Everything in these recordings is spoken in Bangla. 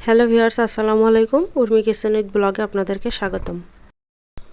হ্যালো ভিউয়ার্স, আসসালামু আলাইকুম। উর্মি কিচেন উইথ ব্লগে আপনাদেরকে স্বাগতম।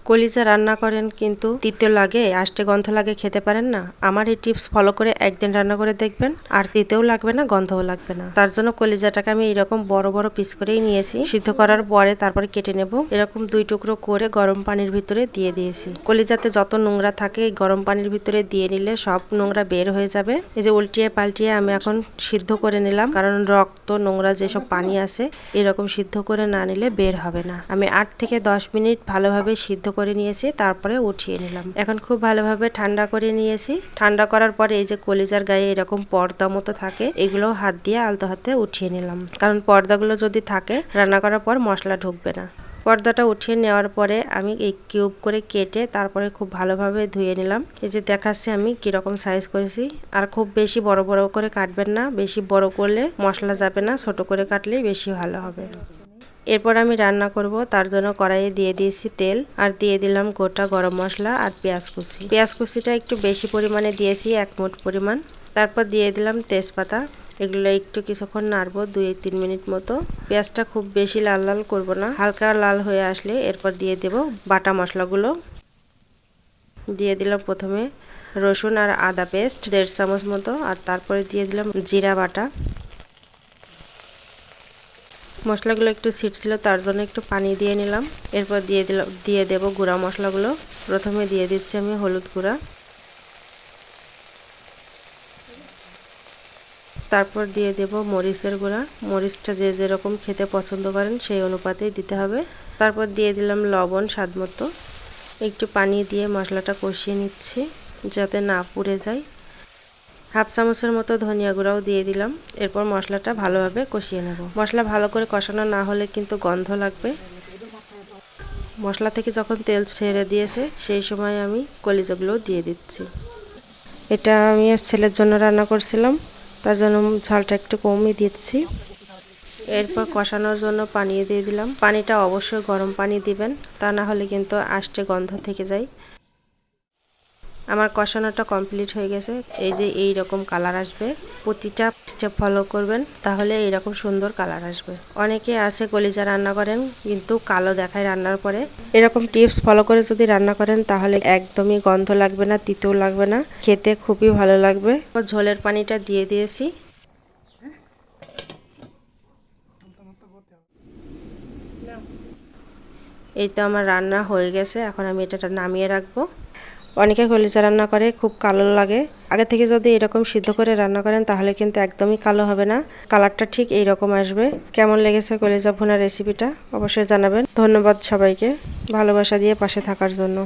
কলিজা রান্না করেন কিন্তু তিতো লাগে, আষ্টে গন্ধ লাগে, খেতে পারেন না? আমার এই টিপস ফলো করে একদিন রান্না করে দেখবেন, আর তিতেও লাগবে না, গন্ধও লাগবে না। তার জন্য কলিজাটাকে আমি এরকম বড় বড় পিস করেই নিয়েছি। সিদ্ধ করার পরে তারপরে কেটে নেব। এরকম 2 টুকরো করে গরম পানির ভিতরে দিয়ে দিয়েছি। কলিজাতে যত নোংরা থাকে এই গরম পানির ভিতরে দিয়ে নিলে সব নোংরা বের হয়ে যাবে। এই যে উল্টিয়ে পাল্টিয়ে আমি এখন সিদ্ধ করে নিলাম, কারণ রক্ত নোংরা যেসব পানি আছে এরকম সিদ্ধ করে না নিলে বের হবে না। আমি 8 থেকে 10 মিনিট ভালোভাবে সিদ্ধ করে নিয়েছি, তারপরে উঠিয়ে নিলাম। এখন খুব ভালোভাবে ঠান্ডা করে নিয়েছি। ঠান্ডা করার পরে এই যে কলিজার গায়ে এরকম পর্দা মতো থাকে, এগুলো হাত দিয়ে আলতো হাতে উঠিয়ে নিলাম, কারণ পর্দাগুলো যদি থাকে রান্না করার পর মশলা ঢুকবে না। পর্দাটা উঠিয়ে নেওয়ার পরে আমি এই কিউব করে কেটে তারপরে খুব ভালোভাবে ধুয়ে নিলাম। এই যে দেখাচ্ছি আমি কিরকম সাইজ করেছি। আর খুব বেশি বড় বড় করে কাটবেন না, বেশি বড় করলে মশলা যাবে না, ছোট করে কাটলেই বেশি ভালো হবে। এরপর আমি রান্না করব, তার জন্য কড়াইয়ে দিয়ে দিয়েছি তেল, আর দিয়ে দিলাম গোটা গরম মশলা আর পেঁয়াজ কুচি। পেঁয়াজ কুচিটা একটু বেশি পরিমাণে দিয়েছি, 1 মুঠ পরিমাণ। তারপর দিয়ে দিলাম তেজপাতা। এগুলো একটু কিছুক্ষণ নাড়বো, 2-3 মিনিট মতো। পেঁয়াজটা খুব বেশি লাল লাল করব না, হালকা লাল হয়ে আসলে এরপর দিয়ে দেব বাটা মশলাগুলো। দিয়ে দিলাম প্রথমে রসুন আর আদা পেস্ট 1.5 চামচ মতো, আর তারপরে দিয়ে দিলাম জিরা বাটা। মশলাগুলো একটু ছিটছিল, তার জন্য একটু পানি দিয়ে নিলাম। এরপর দিয়ে দেব গুঁড়া মশলাগুলো। প্রথমে দিয়ে দিচ্ছি আমি হলুদ গুঁড়া, তারপর দিয়ে দেব মরিচের গুঁড়া। মরিচটা যে যেরকম খেতে পছন্দ করেন সেই অনুপাতেই দিতে হবে। তারপর দিয়ে দিলাম লবণ স্বাদ মতো। একটু পানি দিয়ে মশলাটা কষিয়ে নিচ্ছি যাতে না পুড়ে যায়। 1/2 চামচের মতো ধনিয়া গুঁড়াও দিয়ে দিলাম। এরপর মশলাটা ভালোভাবে কষিয়ে নেব। মশলা ভালো করে কষানো না হলে কিন্তু গন্ধ লাগবে। মশলা থেকে যখন তেল ছেড়ে দিয়েছে সেই সময় আমি কলিজাগুলো দিয়ে দিচ্ছি। এটা আমি ছেলের জন্য রান্না করছিলাম, তার জন্য ঝালটা একটু কমই দিচ্ছি। এরপর কষানোর জন্য পানি দিয়ে দিলাম। পানিটা অবশ্যই গরম পানি দিবেন, তা না হলে কিন্তু আষ্টে গন্ধ থেকে যায়। আমার কষানোটা কমপ্লিট হয়ে গেছে। এই যে এই রকম কালার আসবে, প্রতিটা স্টেপ ফলো করবেন, তাহলে এইরকম সুন্দর কালার আসবে। অনেকে আছে কলিজা রান্না করেন কিন্তু কালো দেখায় রান্নার পরে। এরকম টিপস ফলো করে যদি রান্না করেন তাহলে একদমই গন্ধ লাগবে না, তিতেও লাগবে না, খেতে খুবই ভালো লাগবে। ঝোলের পানিটা দিয়ে দিয়েছি। এই তো আমার রান্না হয়ে গেছে, এখন আমি এটা নামিয়ে রাখবো। অনেকে কলিজা রান্না করে খুব কালো লাগে। আগে থেকে যদি এরকম সিদ্ধ করে রান্না করেন তাহলে কিন্তু একদমই কালো হবে না, কালারটা ঠিক এইরকম আসবে। কেমন লেগেছে কলিজা ভুনা রেসিপিটা অবশ্যই জানাবেন। ধন্যবাদ সবাইকে ভালোবাসা দিয়ে পাশে থাকার জন্য।